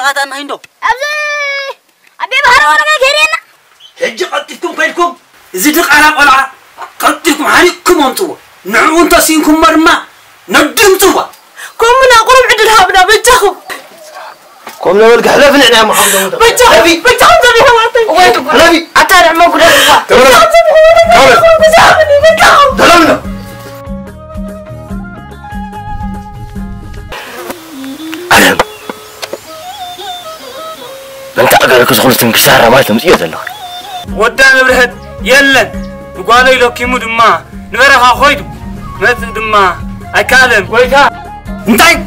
غات أنا هندو أبي بحر ولا كيرينا هجي قطيكم كيلكم زيدك على قلعة قطيكم عليكم أنتوا نعون تسينكم مرمى ندم توا كم من أقرب عند الهابنا بنتهم كم لو القحلة في العناية محمد بنتهم زبي هواتي نبي أتارع ما كنا نفا بنتهم دلمنا أنا أنت أقدر كسخلت من كسارة ما تمسيت الله ودان برهد يلا وقالوا له كيمو دما نبرها خويدو مات دما أكلم ويتا انتي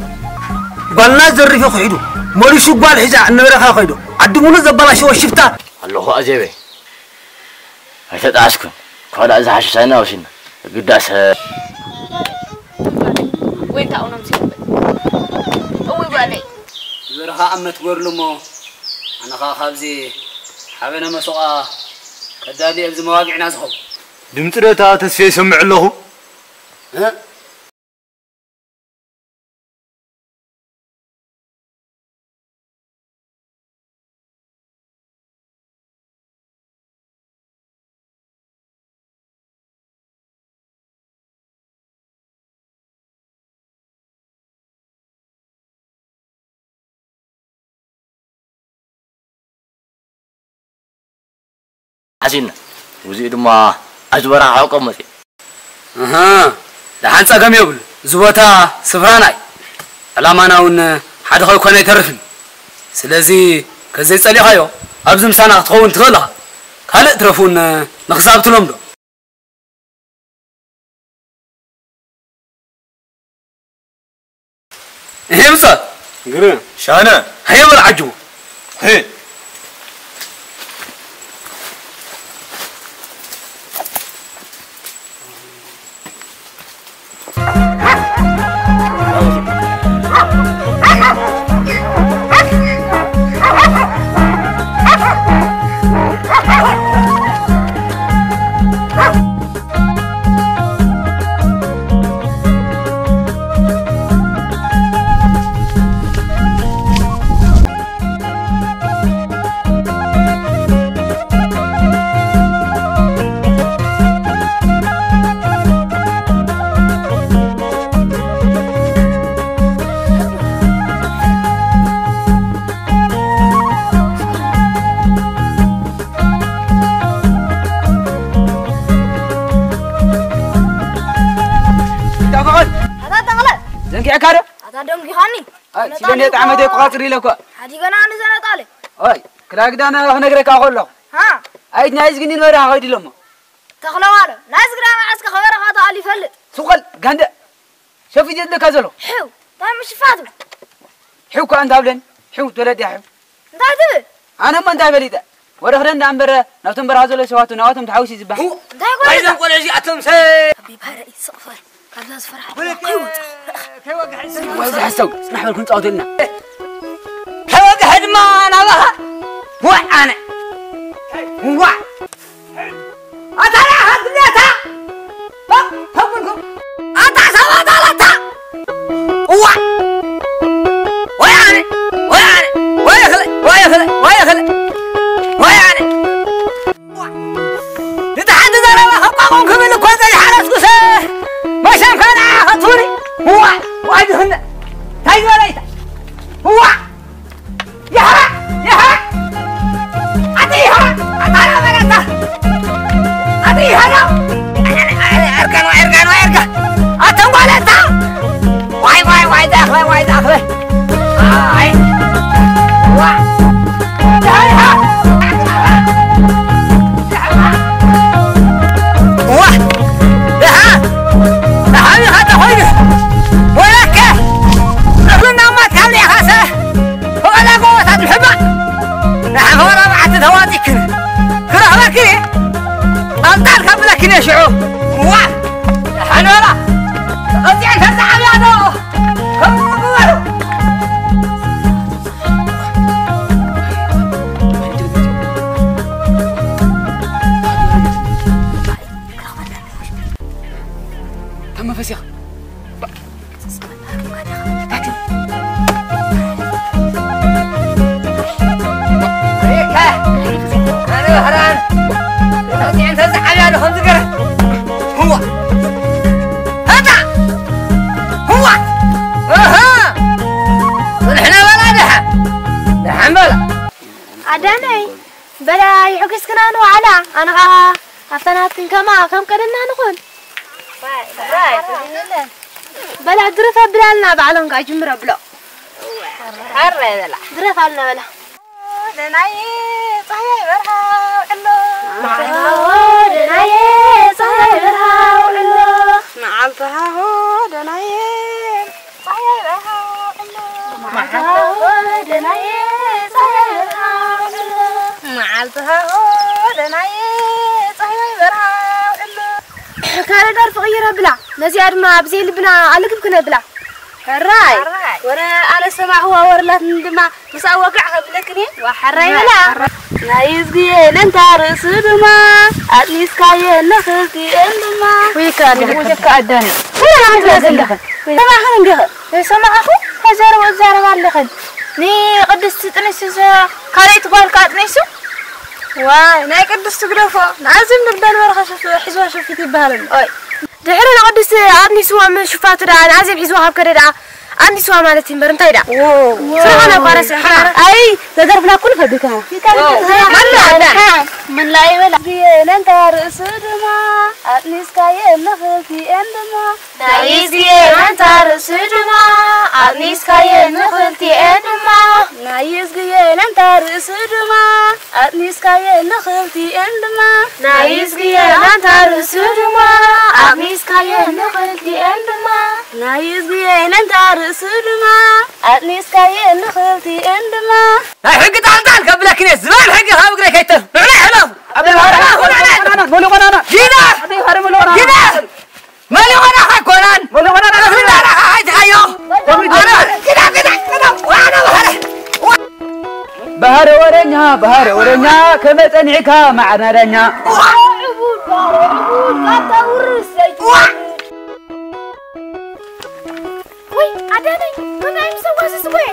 قالنا زري في خويدو مولي شو قال حجا نبرها خويدو عدمونا زبالا شو الشفتا الله أجيبه هيك أسكن قال إذا حش سنة وشنا قداس وين تاونا مسيب أوي بالي زرها أمت ورلمو أنا خابزي حبنا مسوقة كدادي أبز مواقع ناسهم دمترتا تسفي سمع له ها حسين وزيد ما أجبر عقب متي أها لحن سأقام يقول زبطة سفراناي علامة ون حد خلق كنا يترفن سلازي كزي تسألي خيو أبزم سنة تخون تغلها خلق ترفون نخزابت لهم دو إيه مصاد قرن شانا هيا والعجو هي زنكي أكاره هذا دم جهاني سيدنا تعمد يقاطري لك هذه كنا أنا سنة طالع أي كلاك دانا هنقرأ أقول له ها أي نايز جنين ورا هايدي لما تخلوانه ناس قرام عسك خبر خاطر علي فلت سوقل جنده شوفي جد كذلو حو طيب مش فاضي حو كان دابلن حو تولد يا حو انت هتبي أنا ما انتهى بليدا ورا خلنا نعمر نوتم برازل سواتو نواتم تحوسي زبا انت يقول عايز نقول أجي أتم حبيب هرئي صفر قبل فرح وإذا حسوا نحن كنت أودلنا حوق هدمان الله هو أنا هو أترى هدنيتا هبكم أتسوى دلتا هو ويعني تتحدث أنا وخطاكم كمين كنت الحالة كسه ما شاف كان خطوري هو واجهنا تاي وليتا هو يا أتيها أتانا بنتا أتيها أركان أتم وليتا واي داخله هاي يا شعوب واه حنورة أطيع كذا يا تم فسيخ خمسة كره هو هذا هو اها ونحنا ولا دحم بلا عداني بلا يحكس كنا أنا وعلا أنا أفتنات كما كم كنا نقول بلا درفة بلالنا بعلم قاعد جمرة بلا حرة بلا درفة لنا بلا دناي صحيح برها الله دناي صحيح برها الله معلتها هو دناي صحيح برها الله معلتها هو دناي صحيح برها الله معلتها هو دناي صحيح برها الله كان دار فغيرة بلا نزياد ما بزي لبنا على كيف كنا بلا الراي وانا انا سمع هو ورلات ندما مساوقع قبلكني وحراي بلا نايزغي انت رسدما اتنيسكاي نخلتي اندما ويكان وجهك اداني انا عندي زندخ سمع خنغه سمع اخو هزار وزار بالخن ني قدست تنسس كاريت قال كاتنيسو واي ناي قدست غرفو نازم نبدل ورخه حزوا شفتي بهالن اي دحرنا قدس ابني سوا من شفات دا عازم حزوا هبكردا اني سوا مالتي برنتايدا سبحان الله سبحان اي تدرفنا كل فدكا من لا يولا انت رسدما اتنيسكاي نخلتي اندما نايزي انت رسدما اتنيسكاي نخلتي اندما نايزي انت رسدما اتنيسكاي نخلتي اندما نايزي انت رسدما اتنيسكاي نخلتي اندما نايزي انت رسدما اتنيسكاي نخلتي اندما هاي حق تعال قبلك ناس زمان حق هاوقرا كيتر حلو ابي هرم مولو قنانا جينا ابي هرم مولو جينا مولو قنانا حكونان مولو قنانا هاي تخيو انا كده وانا بهر ورنيا كما تنعكا معنا رنيا وي عداني كنا مسوي سوي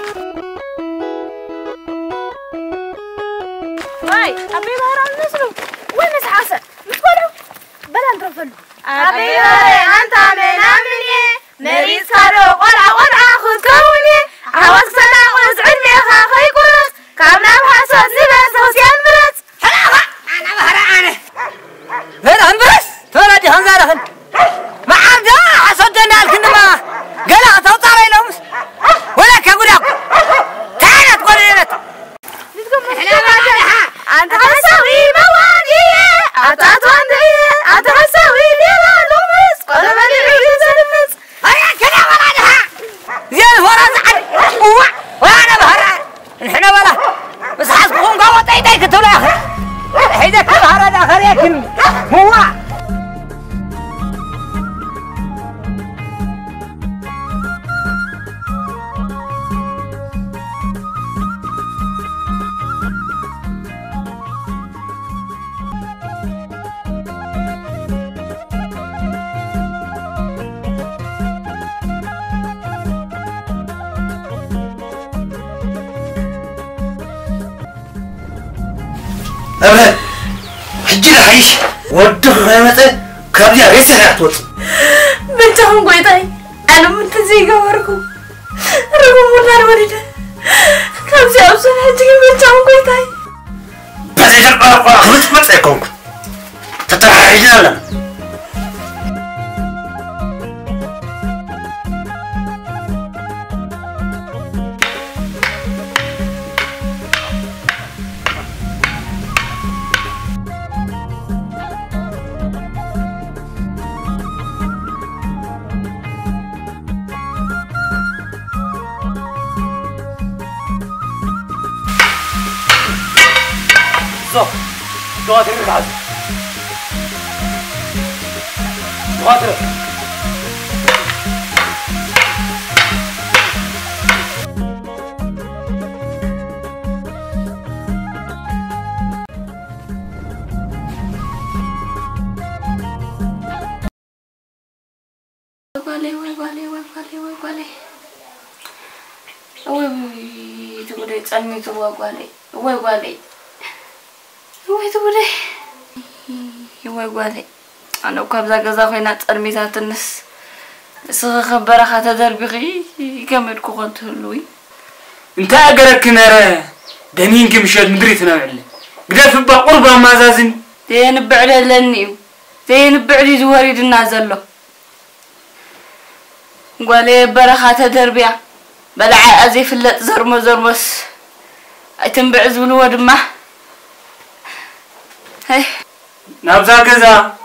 هاي أبي بهر النسلو وين مسحاسة متقولوا بلا نرفلو أبي بهر أنت من أمني مريض صاروا قلع خذ كوني عوض سنة وزعني خاخي قرص كامنا بحاسوس لباس وسيان مرس حلاوة أنا بهر هنا هنبرس ترى دي هنزارهن ما عمدا حسودنا الكنما قلع توطار إلهمس ولا كقولك تعالت قولينت أنت حسوي موادية أنت وندية أنت حسوي ليلا لومس قلب العيون سلمس هيا كنا ولادها زين فرز وأنا بهران نحن ولا بس حسبهم قوة يديك تقول آخر هيدا كل هران آخر يكن هو أبدا حجي عايش ودخ غيمته كابيا ريسنا توت بنتهم قويتاي أنا منتزي قوركم رقم مدار وريده كابسي أبسن حجي بنتهم قويتاي بس إذا خلص ما تسيكم تتراحينا ولا دواتر العز دواتر تقولي تسألني تبغى قالي وين قالي وين تقولي قالي أنا وكابزا جزا خوينا ترميزات الناس سخبر خاطر دربي يكمل كوخنت لوي انت اقرك نرى دنين كمشات مدري تناوعله قداف بقربه ما زازن دين بعله لنيو دين بعلي زواريد النازلو قالي برخه دربيا بلع ازي فلت زرمس ايتنبع زبلو دما هي نابزا كذا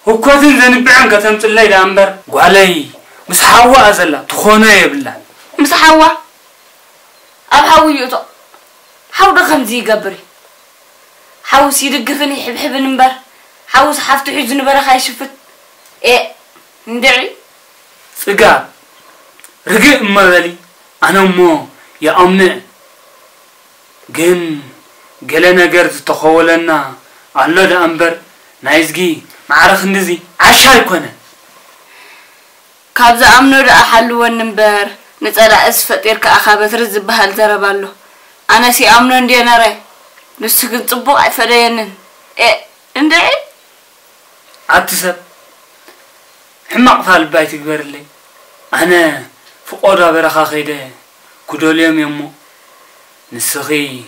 وكوتن زنبعن كتمصلي دامبر قالي مس حوا ازلا تخونه يبلا مس حوا اب حويتو حو دخمزي يقبري حو سيدقفني حبحب نمبر حو صحفتو حيز نبرخ يشفت ايه ندعي صقا رقق مبالي انا مو يا امنع جن قال نجر تخولنا الله دامبر نايزغي معرخ ندزي عشا يكون كابزا امنو دا حلو النمبر نصلا اسفطيرك اخابت رز بحال زربالو انا سي امنو اندي نري نسكن صبو ايفدينن ايه اندعي عتسب حمق فال بايت يكبر لي انا فقودا برخا خيده كدوليم يمو نسخي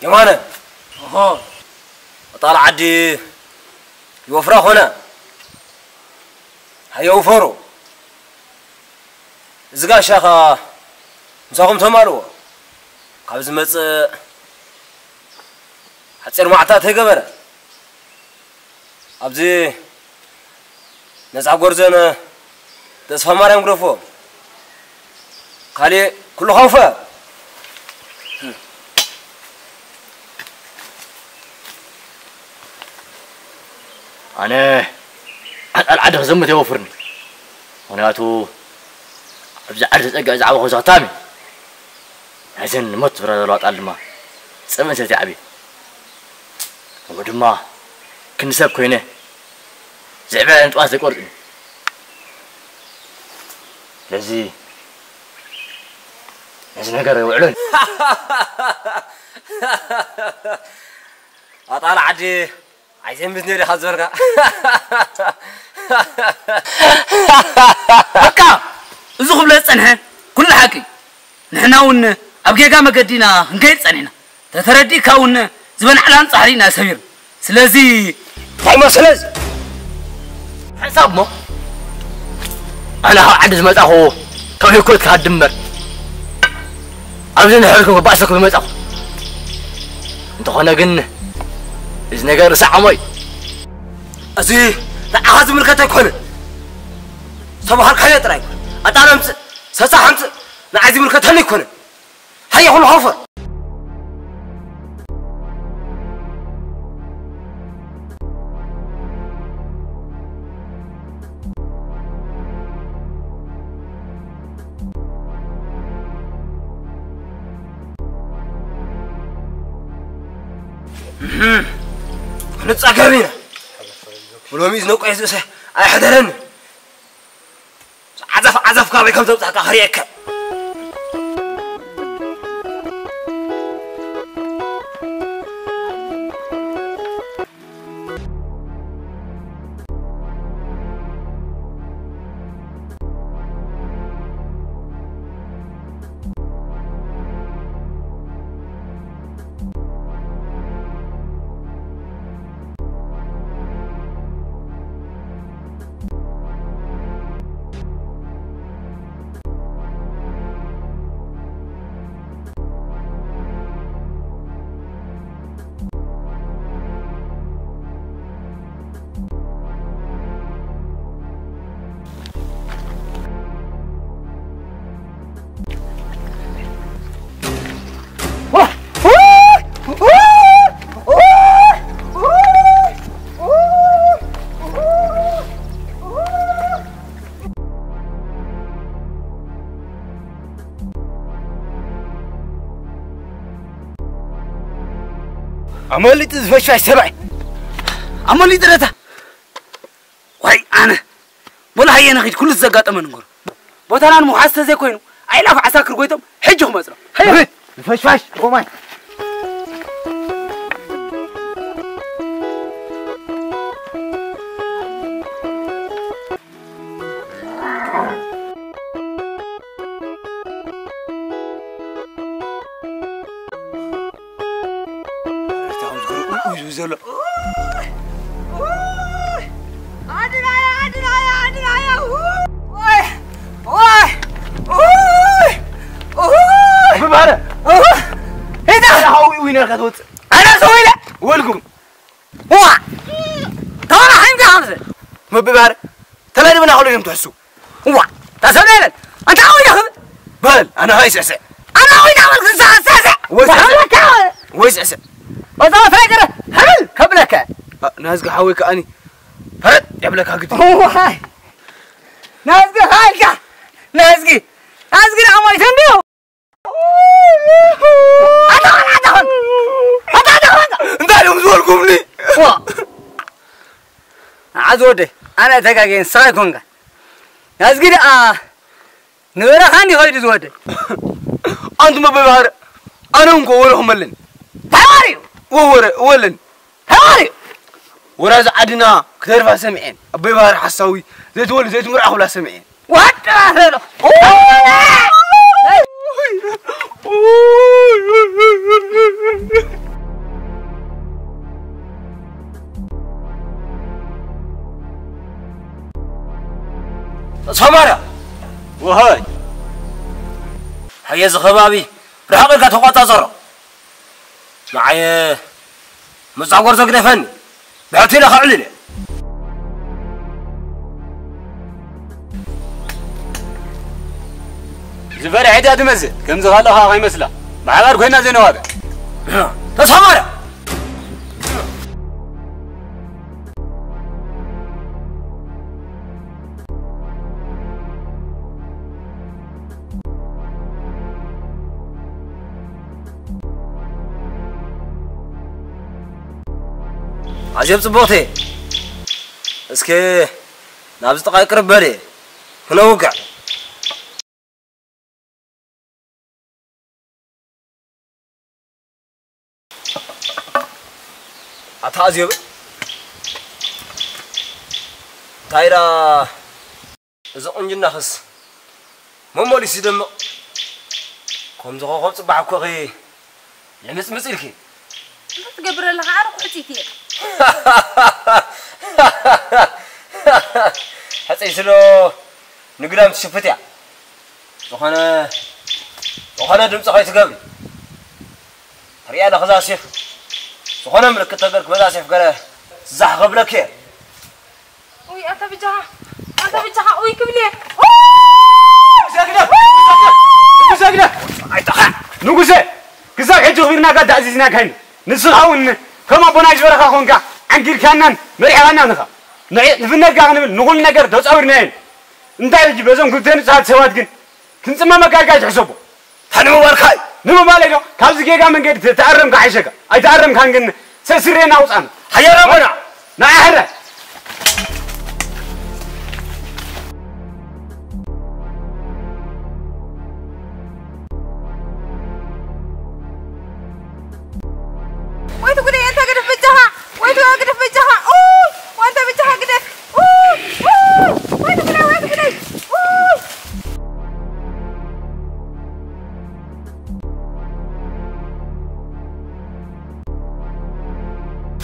يمانه اها طالع عدي يوفرا هنا هيا وفروا زغا شاخه مساكم تمارو قبز مص حصر معتا تغبر ابزي نزع غرزن تسفا ماريام غرفو خالي كل خوفه أنا العدد زمت يوفرني أنا أتو أبزع عدد أجا أزعوا خزاتامي عايزين نموت برا الوقت على سمن سيتي عبي ودما كنسب كوينه زعبان أنت واسك ورد لذي نقر يوعلون أطالع عدي عايزين بزنيري حزورك بكا زغب لا صنح كل حقي نحنا ون ابجيغا مقدينا نكيد صنينا تتردي كاون زبن علان صحرينا سمير سلازي فايما سلاز حساب مو انا عدز مصاخو كوي كل كدمر عاوزين نحركم باسكم مصاخو انت هنا جن إذا نجار سعمي أزي تعهد ملكتك يكون صباح الخير تراي أتعلم سسحمت نعزي ملكتها يكون هيا هو الحفر نتصاقبينا ولوميز نوقع يسوسه أي حدرن عزف كابي كم تبصح خريك عمالي تزفش سبعي عمالي درتا واي أنا ولا هي نخيد كل الزقات أمن نقول بطلان محاسة زي كوينو عيلاف عساكر قويتهم حجهم أزرا هيا فش قومي زلا ببارة هيدا هاوي وين الخطوط أنا سوي له ولكم هو ترى حين كامزة ما ببارة تلاقي من أقول لهم تحسوا هو تسمعين أنت هاوي ياخذ بل أنا هاي سعسع أنا هاوي نعمل سعسع وسعسع وصار فاكر هل قبلك نازق حويك أني فرد قبلك هكذا هو هاي نازق هايك نازقي عمري تندو أنت اليوم زوركم لي عزودي أنا تكاكين سايكونغا نازقي نورا خاني خالد زودي أنت ما ببهار أنا نقولهم ملن هاوري ولن هاوري ورز عدنا كثير سمعين أبي بهار حساوي زيت ولد زيت مرعه ولا سمعين وات هذا سمارة وهاي هيا زخبابي رحقك تقاطع زرع معي مصعور زق دفن بعتي له خعلله زبر عداد مزه كم زغالها غي مسلا معبر كنا زين هذا تصمر عجب صبوتي اسكي نابز تقاي قرب بالي هنا وقع عجب تايرا إذا أنجنا خس مولي سيدم كم زغو خبز بعكو غي لمس مسلكي تقبر لها عرق حتيتي حتى يسلو نقدام تشفتيا وخانا دمص خاي تقابلي رياضة خذا سيف وخانا ملك تقدرك بدا سيف قال زح قبلك وي أنت بجها وي كبلي نقول أي تخا نقول كذا حجوا غيرنا قد عزيزنا كهين نسخون كما بناج برخا خونكا عنكير كانن مريحانا نخا نفنا كان نقول نجار تصورنين انت يجي بزم كنتين ساعات سوات كن كنسمع مكاكاج حسبه ثاني مباركاي نمو بالي كابز كيكا من قد تعرم كعيشك أي تعرم كان كن سسرينا وصان هيا ربنا نعهر ويتو كده انت قد في الجها ويتو قد في الجها وانت بالجها قد ويتو كده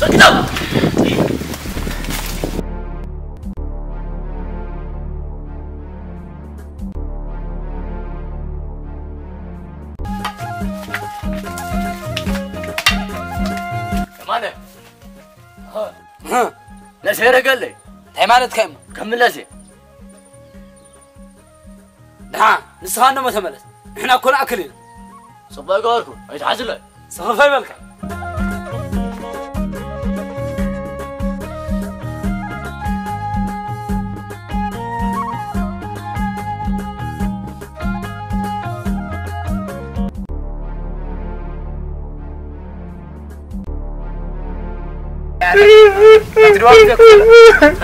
صدق كمان ها لا سير قال لي تاي مالت كم كمل لازم ده نسخان ما تملس احنا كنا اكلنا صبا قالكم يتحزل صفاي بالك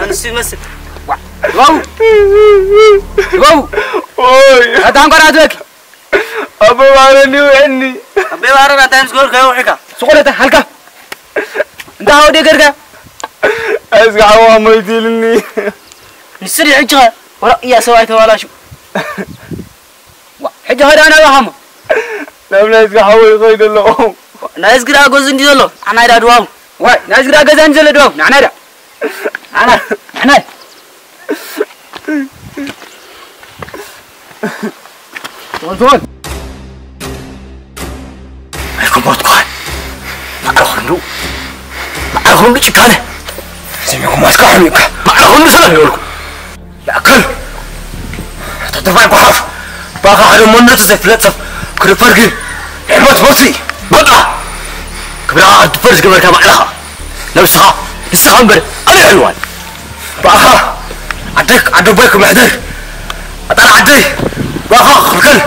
نسي مسك واو واو اوي هتان قراتك ابو بارني وعني ابي بارنا تايمز جول كيو حكا سقولته هلكا انت هودي غرغا اسقع هو ما يديلني نسري حجه ورا يا سوايته ولا شو حجه هذا انا بهم لما اسقع هو يقيد له نايس غرا غوز اندي زلو انا ايدا دواو واي ناس غدا غزان زل دو نعنا دا انا تون ايكم بوتكوي معرفون معرفون بيجي كان سميكم ماسكه ميكا معرفون سلام يقولكم لا كل تدفع بحرف باقا هذا منات زي فلتف كل فرق حمات بطي بقى كبرا دفرز قبل كما علىها نفسها السخامبر انا حلوان باقا عدك عدو بيك محضر اطلع عدي باقا خلقل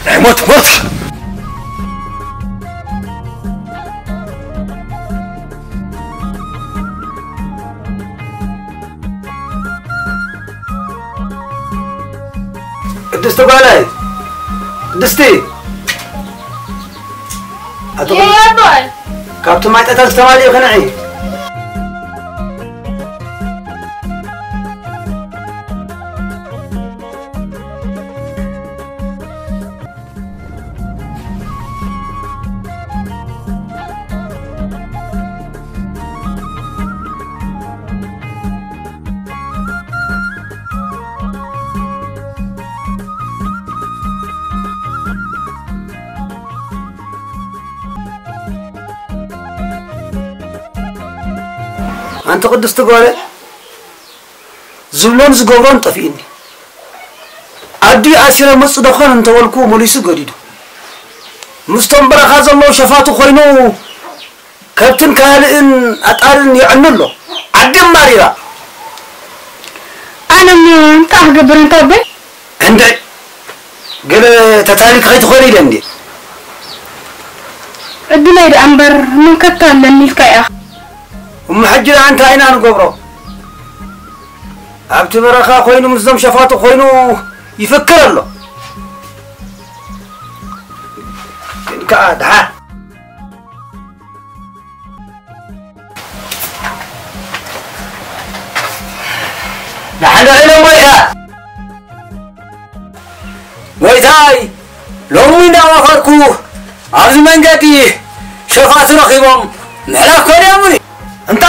حمات بطي قدست بالي قدستي يا بول كابتن ما تقدر تمالي قنعي أنت قدس تقول زبلون زقوران طفيني أدي أسير مصر دخان أنت والكو مليسو قريدو مستنبر خاز الله شفاته خوينو كابتن كالئن أتعلن يعنو له أدي ماريرا أنا من تحقبر انت بي عندي قل تتالي خيط خوري لندي الدنيا الأنبر من كتال لنيلك يا أخ ومحجر عن تاينا نقبرو عبت برخا خوينو مزدم شفاته خوينو يفكر له كاد ها نحن علم ويتاي لو من وفركو عبد من جدي شفاته رخيبهم نحن كون يا انت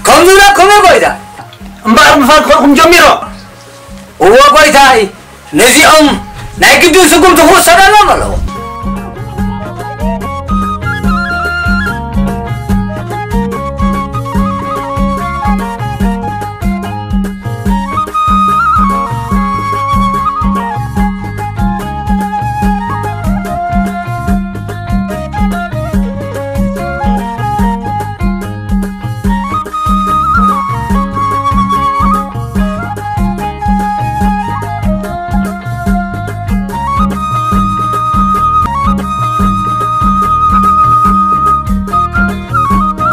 كم زولا كم قويدا امبار مفارقكم جميرو هو قويتاي نزيهم نايكدو سكم تفوس سنة مالو